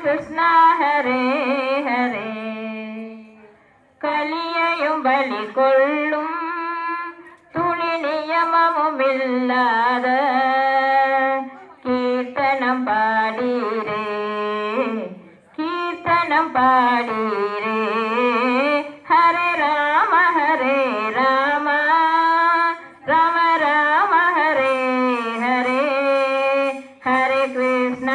கிருஷ்ணா ஹரே ஹரே. கலியையும் பலி கொள்ளும் துணி நியமமும் இல்லாத கீர்த்தனம் பாடீரே கீர்த்தனம் பாடீரே. ஹரே ராம ராம ராம ராம ஹரே ஹரே. ஹரே கிருஷ்ண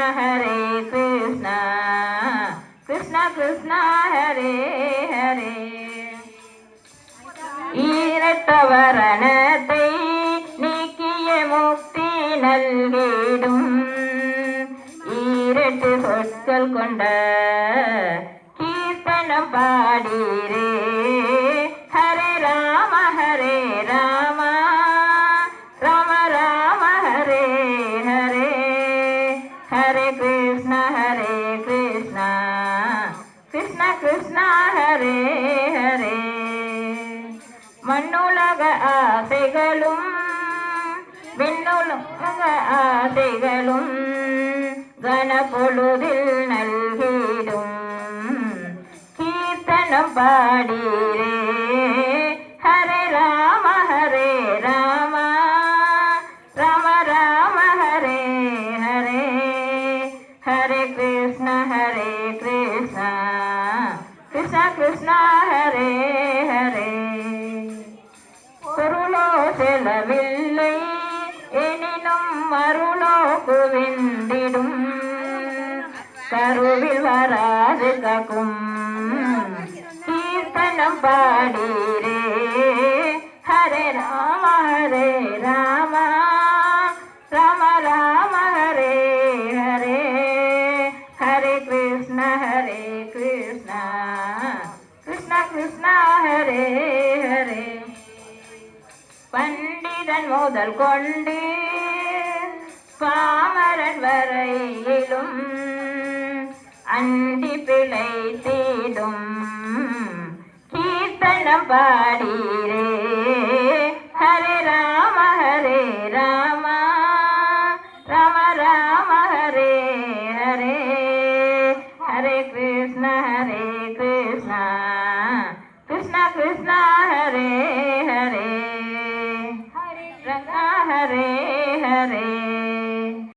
கிருஷ்ண கிருஷ்ண ஹரே ஹரே. ஈரட்டவரணத்தை நீக்கிய முக்தி நல்கிடும் ஈரட்டு சொற்கள் கொண்ட கீர்த்தனம் பாடீரே. ஹரே ராம ராம ராம ராம ஹரே ஹரே. ஹரே கிருஷ்ண கிருஷ்ண கிருஷ்ண ஹரே ஹரே. மண்ணுலக ஆசைகளும் விண்ணுலக ஆசைகளும் கனப்பொழுதில் நல்கிடும் கீர்த்தனம் பாடீரே. ஹரே ராம ராம ராம ராம ஹரே ஹரே. ஹரே கிருஷ்ண கிருஷ்ண கிருஷ்ண ஹரே ஹரே. பொருளோ செலவில்லை எனினும் அருளோ குவிந்திடும் கருவில் வராது காக்கும் கீர்த்தனம் பாடீரே. ஹரே ராம ராம ராம ராம ஹரே ஹரே. ஹரே கிருஷ்ண கிருஷ்ண கிருஷ்ண ஹரே ஹரே. பண்டிதன் முதல் கொண்டு பாமரன் வரையிலும் அண்டி பிழை தீடும் கீர்த்தனம் பாடீரே.